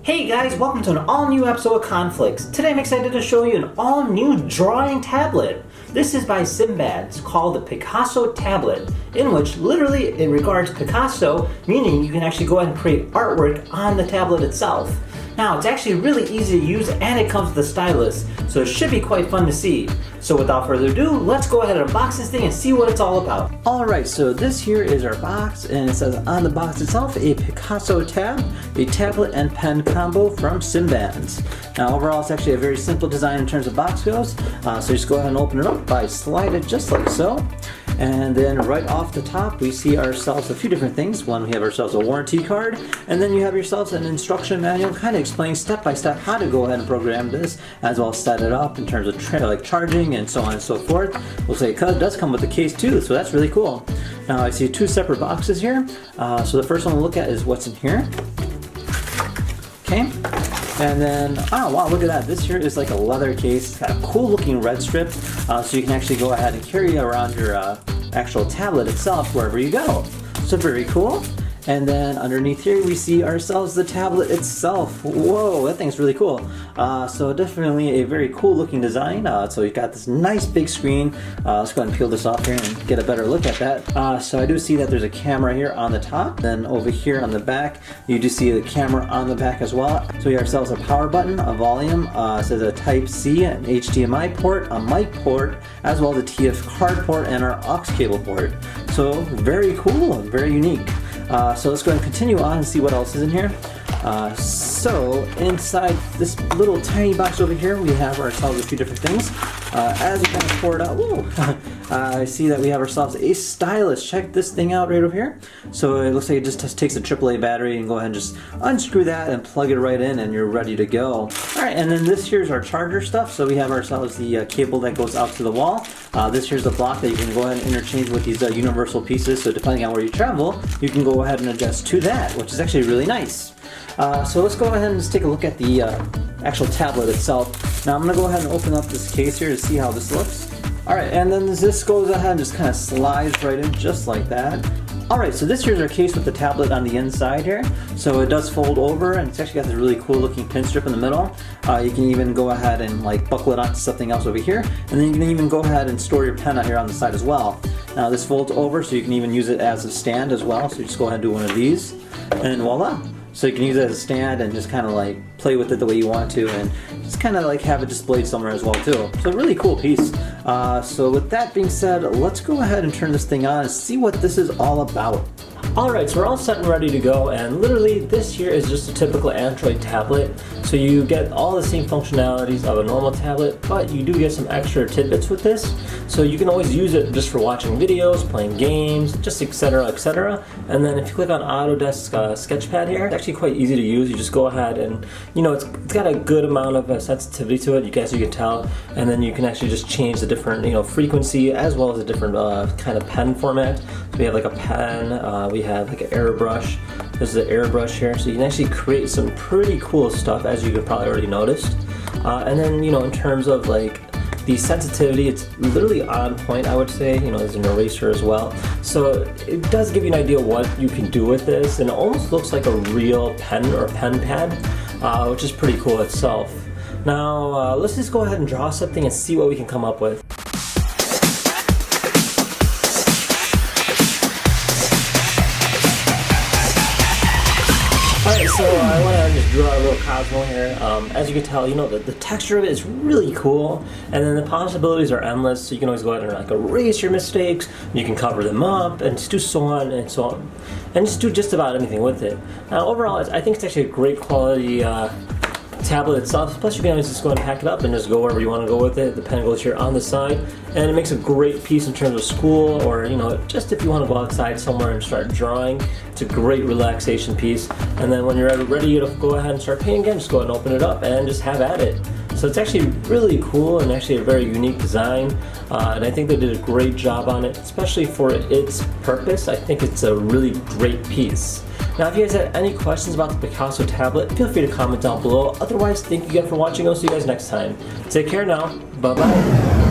Hey guys, welcome to an all-new episode of Conflicts. Today I'm excited to show you an all-new drawing tablet. This is by Simbans, called the Picasso tablet, in which literally it regards Picasso, meaning you can actually go ahead and create artwork on the tablet itself. Now, it's actually really easy to use and it comes with a stylus, so it should be quite fun to see. So without further ado, let's go ahead and unbox this thing and see what it's all about. Alright, so this here is our box, and it says on the box itself, a PicassoTab, a tablet and pen combo from Simbans. Now overall, it's actually a very simple design in terms of box goes, so just go ahead and open it up by slide it just like so. And then right off the top, we see ourselves a few different things. One, we have ourselves a warranty card, and then you have yourselves an instruction manual kind of explaining step by step how to go ahead and program this, as well as set it up in terms of like charging and so on and so forth. We'll say it does come with a case too, so that's really cool. Now I see two separate boxes here. So the first one we'll look at is what's in here. Okay. And then, oh wow, look at that. This here is like a leather case. It's got a cool looking red strip, so you can actually go ahead and carry around your actual tablet itself wherever you go. So very cool. And then underneath here we see ourselves the tablet itself. Whoa, that thing's really cool. So definitely a very cool looking design. So you've got this nice big screen. Let's go ahead and peel this off here and get a better look at that. So I do see that there's a camera here on the top. Then over here on the back, you do see the camera on the back as well. So we have ourselves a power button, a volume, it says a Type-C, an HDMI port, a mic port, as well as a TF card port and our aux cable port. So very cool and very unique. So let's go ahead and continue on and see what else is in here. So inside this little tiny box over here, we have ourselves a few different things. As we kind of pour it out, whoa, I see that we have ourselves a stylus. Check this thing out right over here. So it looks like it just takes a AAA battery, and go ahead and just unscrew that and plug it right in and you're ready to go. Alright, and then this here's our charger stuff. So we have ourselves the cable that goes out to the wall. This here's the block that you can go ahead and interchange with these universal pieces. So depending on where you travel, you can go ahead and adjust to that, which is actually really nice. So let's go ahead and just take a look at the actual tablet itself. Now I'm going to go ahead and open up this case here to see how this looks. Alright, and then this goes ahead and just kind of slides right in just like that. Alright, so this here's our case with the tablet on the inside here. So it does fold over, and it's actually got this really cool looking pin strip in the middle. You can even go ahead and like buckle it onto something else over here, and then you can even go ahead and store your pen out here on the side as well. Now this folds over, so you can even use it as a stand as well. So you just go ahead and do one of these, and voila! So you can use it as a stand and just kind of like play with it the way you want to, and just kind of like have it displayed somewhere as well too. So a really cool piece. So with that being said, let's go ahead and turn this thing on and see what this is all about. Alright, so we're all set and ready to go, and literally this here is just a typical Android tablet. So you get all the same functionalities of a normal tablet, but you do get some extra tidbits with this. So you can always use it just for watching videos, playing games, just etc, etc. And then if you click on Autodesk Sketchpad here, it's actually quite easy to use. You just go ahead and, you know, it's got a good amount of sensitivity to it, you can tell. And then you can actually just change the different, you know, frequency as well as a different kind of pen format. So we have like a pen, we have like an airbrush. This is an airbrush here, so you can actually create some pretty cool stuff, as you could probably already noticed. And then, you know, in terms of like the sensitivity, it's literally on point, I would say. You know, there's an eraser as well, so it does give you an idea what you can do with this, and it almost looks like a real pen or pen pad, which is pretty cool itself. Now let's just go ahead and draw something and see what we can come up with. Alright, so I want to just draw a little Cosmo here. As you can tell, you know, the texture of it is really cool, and then the possibilities are endless, so you can always go ahead and like erase your mistakes, you can cover them up, and just do so on and so on. And just do just about anything with it. Now overall, I think it's actually a great quality tablet itself. Plus you can always just go and pack it up and just go wherever you want to go with it. The pen goes here on the side, and it makes a great piece in terms of school, or you know, just if you want to go outside somewhere and start drawing. It's a great relaxation piece. And then when you're ready to go ahead and start painting again, just go ahead and open it up and just have at it. So it's actually really cool and actually a very unique design, and I think they did a great job on it, especially for its purpose. I think it's a really great piece. Now if you guys have any questions about the Picasso tablet, feel free to comment down below. Otherwise, thank you again for watching. I'll see you guys next time. Take care now. Bye bye.